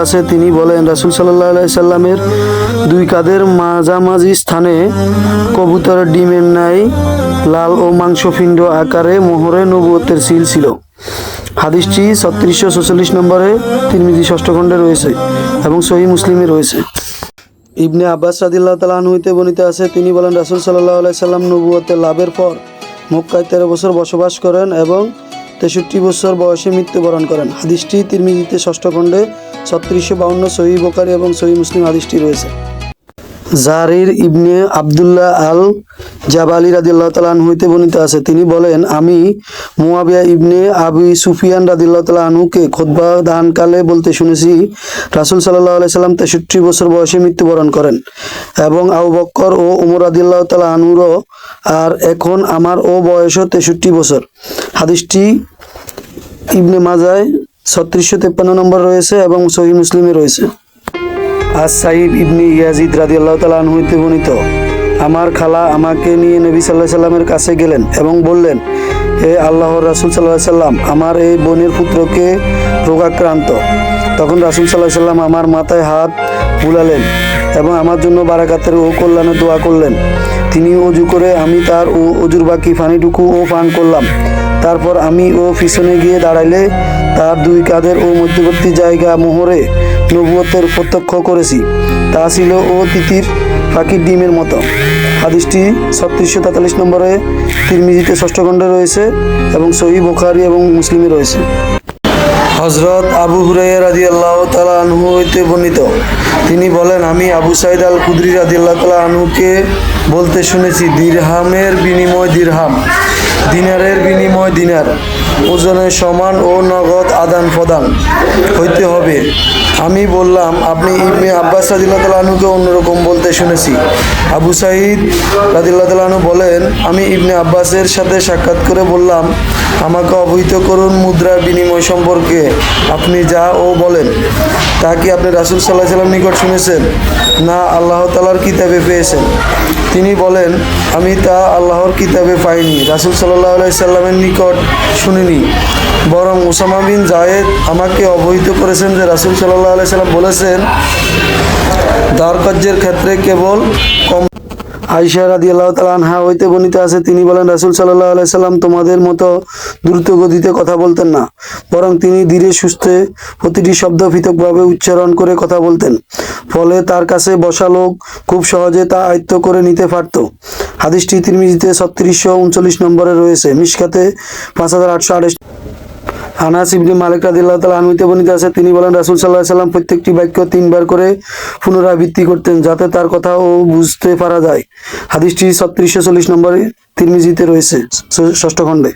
আছে তিনি বলেন রাসূল সাল্লাল্লাহু আলাইহি সাল্লামের দুই কাঁধের মাঝামাঝি স্থানে কবুতরের ডিমের ন্যায় লাল ও মাংসপিণ্ড আকারে মোহরে নবুয়তের সিল ছিল। হাদিসটি 3646 নম্বরে তিরমিজি ষষ্ঠ খণ্ডে রয়েছে এবং সহিহ মুসলিমে রয়েছে। ইবনে আব্বাস রাদিয়াল্লাহু তাআলা আনহু হতে বর্ণিত আছে তিনি বলেন রাসূল সাল্লাল্লাহু আলাইহি সাল্লাম নবুয়তের লাভের পর মক্কায় 13 বছর বসবাস করেন এবং 63 বছর বয়সে মৃত্যুবরণ করেন। হাদিসটি তিরমিজিতে ষষ্ঠ খণ্ডে 3652, সহিহ বুখারী এবং সহিহ মুসলিম হাদিসটি রয়েছে। জারির ইবনে আব্দুল্লাহ আল জাবালি রাদিয়াল্লাহু তাআলা আনহু হতে বর্ণিত আছে তিনি বলেন আমি মুয়াবিয়া ইবনে আবি সুফিয়ান রাদিয়াল্লাহু তাআলা আনহুকে খুতবা দানকালে বলতে শুনেছি রাসূল সাল্লাল্লাহু আলাইহি সাল্লাম 63 বছর বয়সে মৃত্যুবরণ করেন এবং আবু বকর ও ওমর রাদিয়াল্লাহু তাআলা আনহুরও আর এখন আমার ও বয়সও 63 বছর। হাদিসটি ইবনে মাজায় 3653 নম্বর রয়েছে এবং সহিহ মুসলিমে রয়েছে। আস-সাইব ইবনে ইয়াজিদ রাদিয়াল্লাহু তাআলা আনহু হতে বর্ণিত আমার খালা আমাকে নিয়ে নবী সাল্লাল্লাহু আলাইহি সাল্লামের কাছে গেলেন এবং বললেন হে আল্লাহর রাসূল সাল্লাল্লাহু আলাইহি সাল্লাম আমার এই বোনের পুত্রকে রোগাক্রান্ত। তখন রাসূল সাল্লাল্লাহু আলাইহি সাল্লাম আমার মাথায় হাত বুলালেন এবং আমার জন্য বারাকাতের ও কল্যাণের দোয়া করলেন। তিনি ওযু করে আমি তার ওযুর বাকি পানিটুকু ও পান করলাম। তারপর আমি ও পিছনে গিয়ে দাঁড়াইলে তার দুই কাঁধের ও মধ্যবর্তী জায়গা মোহরে নবুয়তের প্রত্যক্ষ করেছি, তা ছিল ও তিতির পাখির ডিমের মতো। হাদিসটি 3643 নম্বরে তিরমিজিতে ষষ্ঠ খণ্ডে রয়েছে এবং সহিহ বুখারী এবং মুসলিমে রয়েছে। হযরত আবু হুরায়রা রাদিয়াল্লাহু তাআলা আনহু হতে বর্ণিত তিনি বলেন আমি আবু সাঈদ আল খুদরি রাদিয়াল্লাহু তাআলা আনহুকে বলতে শুনেছি দিরহামের বিনিময় দিরহাম, দিনারের বিনিময় দিনার, ওজনের সমান ও নগদ আদান প্রদান হইতে হবে। আমি বললাম আপনি ইবনে আব্বাস রাদিয়াল্লাহু তাআলা আনহুকে অন্যরকম বলতে শুনেছি। আবু সাঈদ রাদিয়াল্লাহু তাআলা আনহু বলেন আমি ইবনে আব্বাসের সাথে সাক্ষাৎ করে বললাম আমাকে অবহিত করুন মুদ্রার বিনিময় সম্পর্কে, আপনি যা ও বলেন তা কি আপনি রাসূল সাল্লাল্লাহু আলাইহি সাল্লাম নিকট শুনেছেন না আল্লাহ তাআলার কিতাবে পেয়েছেন? তিনি বলেন আমি তা আল্লাহর কিতাবে পাইনি, রাসূল সাল্লাল্লাহু আলাইহি সাল্লামের নিকট শুনিনি, বরং উসামা বিন যায়েদ আমাকে অবহিত করেছেন যে রাসূল সাল্লাল্লাহু আলাইহি সাল্লাম বলেছেন দার কার্যের ক্ষেত্রে কেবল কম। আয়েশা রাদিয়াল্লাহু তাআলা আনহা হইতে বর্ণিত আছে তিনি বলেন রাসূল সাল্লাল্লাহু আলাইহি সাল্লাম তোমাদের মতো দ্রুত গতিতে কথা বলতেন না, বরং তিনি ধীরে সুস্থে প্রতিটি শব্দ পৃথকভাবে উচ্চারণ করে কথা বলতেন, ফলে তার কাছে বসা লোক খুব সহজে তা আয়ত্ত করে নিতে পারত। হাদিসটি তিরমিজিতে 3639 নম্বরে রয়েছে। মিশকাতে 5828। আনাস ইবনে মালিক রাদিয়াল্লাহু তাআলা আনহু হতে বর্ণিত আছে তিনি বলেন রাসূল সাল্লাল্লাহু আলাইহি সাল্লাম প্রত্যেকটি বাক্য 3 বার করে পুনরাবৃত্তি করতেন যাতে তার কথাও বুঝতে পারা যায়। হাদিসটি 3640 নম্বরে তিরমিজিতে রয়েছে ষষ্ঠ খণ্ডে।